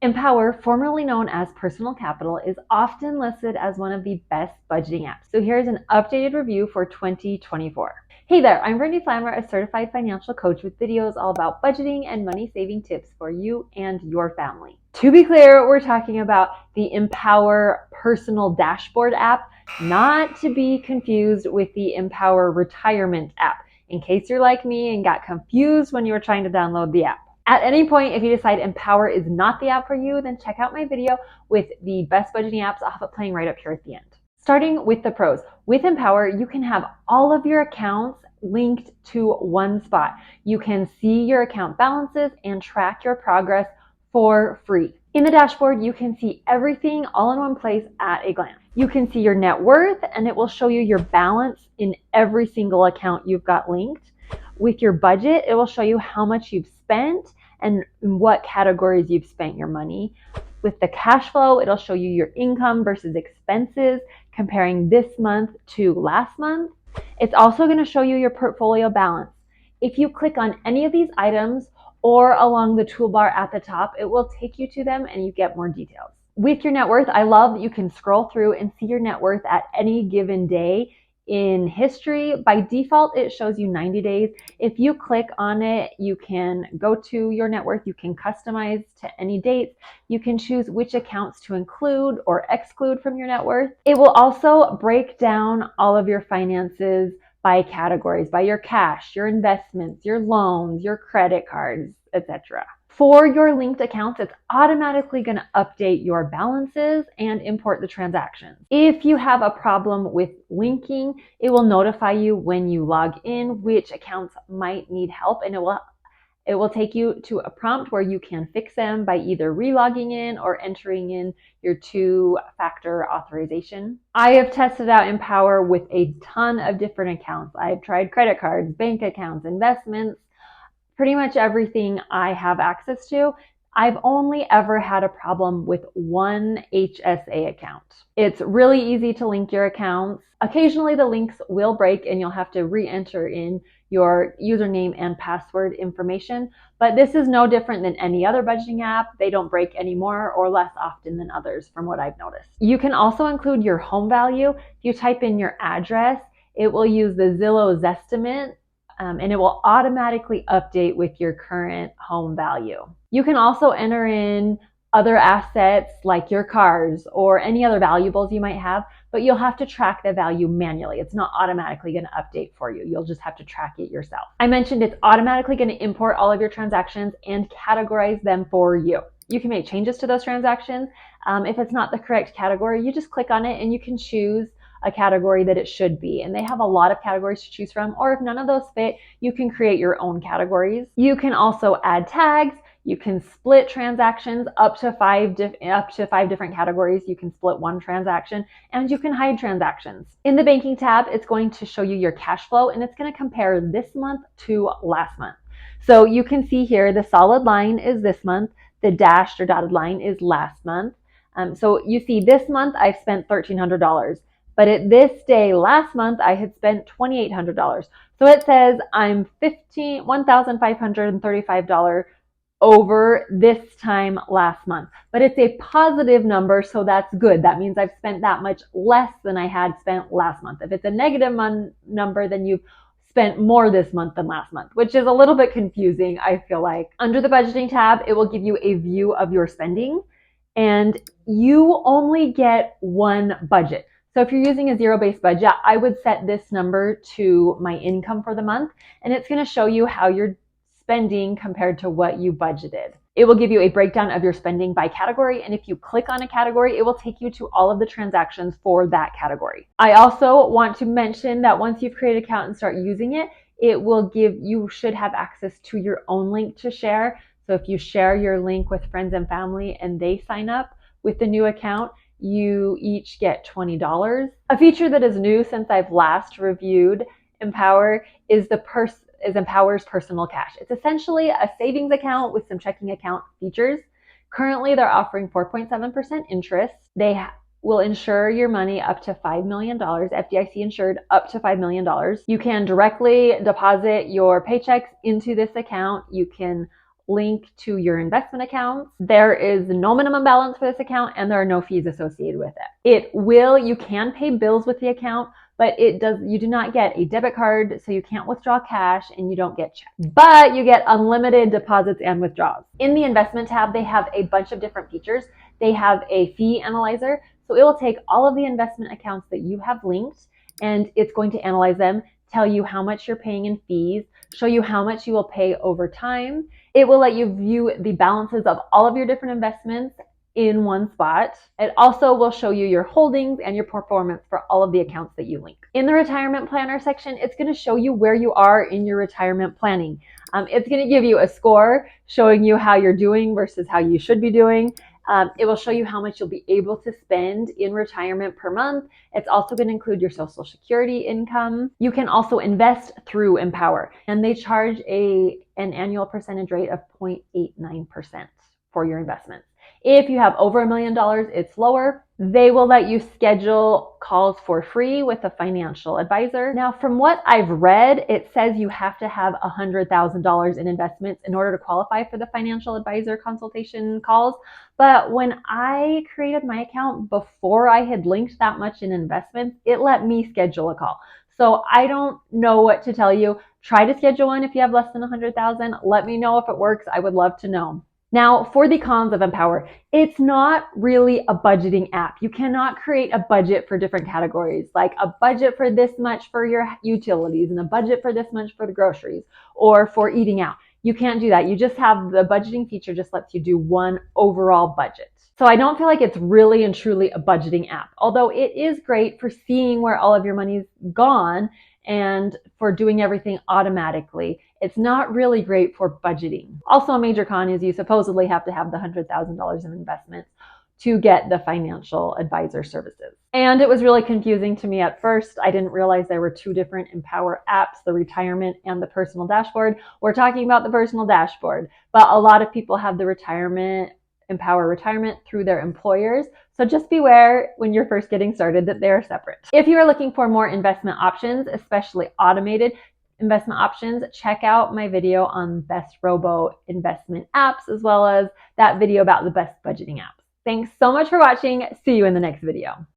Empower, formerly known as Personal Capital, is often listed as one of the best budgeting apps. So here's an updated review for 2024. Hey there, I'm Brittany Flammer, a certified financial coach with videos all about budgeting and money saving tips for you and your family. To be clear, we're talking about the Empower Personal Dashboard app, not to be confused with the Empower Retirement app, in case you're like me and got confused when you were trying to download the app. At any point, if you decide Empower is not the app for you, then check out my video with the best budgeting apps. I'll have it playing right up here at the end. Starting with the pros. With Empower, you can have all of your accounts linked to one spot. You can see your account balances and track your progress for free. In the dashboard, you can see everything all in one place at a glance. You can see your net worth, and it will show you your balance in every single account you've got linked. With your budget, it will show you how much you've spent and in what categories you've spent your money. With the cash flow, it'll show you your income versus expenses, comparing this month to last month. It's also going to show you your portfolio balance. If you click on any of these items or along the toolbar at the top, it will take you to them and you get more details. With your net worth, I love that you can scroll through and see your net worth at any given day. In history, by default, it shows you 90 days. If you click on it, you can go to your net worth. You can customize to any dates. You can choose which accounts to include or exclude from your net worth. It will also break down all of your finances by categories, by your cash, your investments, your loans, your credit cards, etc. For your linked accounts, it's automatically going to update your balances and import the transactions. If you have a problem with linking, it will notify you when you log in which accounts might need help, and it will take you to a prompt where you can fix them by either re-logging in or entering in your two-factor authorization. I have tested out Empower with a ton of different accounts. I've tried credit cards, bank accounts, investments, pretty much everything I have access to. I've only ever had a problem with one HSA account. It's really easy to link your accounts. Occasionally the links will break and you'll have to re-enter in your username and password information, but this is no different than any other budgeting app. They don't break any more or less often than others from what I've noticed. You can also include your home value. If you type in your address, it will use the Zillow Zestimate, and it will automatically update with your current home value. You can also enter in other assets like your cars or any other valuables you might have, but you'll have to track the value manually. It's not automatically going to update for you. You'll just have to track it yourself. I mentioned it's automatically going to import all of your transactions and categorize them for you. You can make changes to those transactions. If it's not the correct category, you just click on it and you can choose a category that it should be. And they have a lot of categories to choose from, or if none of those fit, you can create your own categories. You can also add tags. You can split transactions up to five different categories. You can split one transaction, and you can hide transactions. In the banking tab, it's going to show you your cash flow, and it's going to compare this month to last month. So you can see here the solid line is this month, the dashed or dotted line is last month. So you see this month I've spent $1,300. But at this day last month, I had spent $2,800. So it says I'm $1,535 over this time last month. But it's a positive number, so that's good. That means I've spent that much less than I had spent last month. If it's a negative number, then you've spent more this month than last month, which is a little bit confusing, I feel like. Under the budgeting tab, it will give you a view of your spending, and you only get one budget. So if you're using a zero-based budget, I would set this number to my income for the month, and it's going to show you how you're spending compared to what you budgeted. It will give you a breakdown of your spending by category, and if you click on a category, it will take you to all of the transactions for that category. I also want to mention that once you've created an account and start using it, you should have access to your own link to share. So if you share your link with friends and family and they sign up with the new account, you each get $20. A feature that is new since I've last reviewed Empower is Empower's personal cash. It's essentially a savings account with some checking account features. Currently, they're offering 4.7% interest. They will insure your money up to $5 million, FDIC insured up to $5 million. You can directly deposit your paychecks into this account. You can link to your investment accounts. There is no minimum balance for this account and there are no fees associated with it. You can pay bills with the account, but you do not get a debit card, so you can't withdraw cash and you don't get checks. But you get unlimited deposits and withdrawals. In the investment tab, they have a bunch of different features. They have a fee analyzer, so it will take all of the investment accounts that you have linked and it's going to analyze them, tell you how much you're paying in fees, show you how much you will pay over time. It will let you view the balances of all of your different investments in one spot. It also will show you your holdings and your performance for all of the accounts that you link. In the retirement planner section, it's going to show you where you are in your retirement planning. It's going to give you a score showing you how you're doing versus how you should be doing. It will show you how much you'll be able to spend in retirement per month. It's also going to include your Social Security income. You can also invest through Empower, and they charge an annual percentage rate of 0.89% for your investments. If you have over $1 million, it's lower. They will let you schedule calls for free with a financial advisor. Now, from what I've read, it says you have to have $100,000 in investments in order to qualify for the financial advisor consultation calls. But when I created my account before I had linked that much in investments, it let me schedule a call. So I don't know what to tell you. Try to schedule one if you have less than 100,000. Let me know if it works. I would love to know. Now, for the cons of Empower, it's not really a budgeting app. You cannot create a budget for different categories, like a budget for this much for your utilities and a budget for this much for the groceries or for eating out. You can't do that. You just have the budgeting feature just lets you do one overall budget. So I don't feel like it's really and truly a budgeting app, although it is great for seeing where all of your money's gone and for doing everything automatically. It's not really great for budgeting. Also, a major con is you supposedly have to have the $100,000 in investments to get the financial advisor services. And it was really confusing to me at first. I didn't realize there were two different Empower apps, the retirement and the personal dashboard. We're talking about the personal dashboard, but a lot of people have the Empower Retirement through their employers. So just beware when you're first getting started that they are separate. If you are looking for more investment options, especially automated investment options, check out my video on best robo investment apps, as well as that video about the best budgeting apps. Thanks so much for watching. See you in the next video.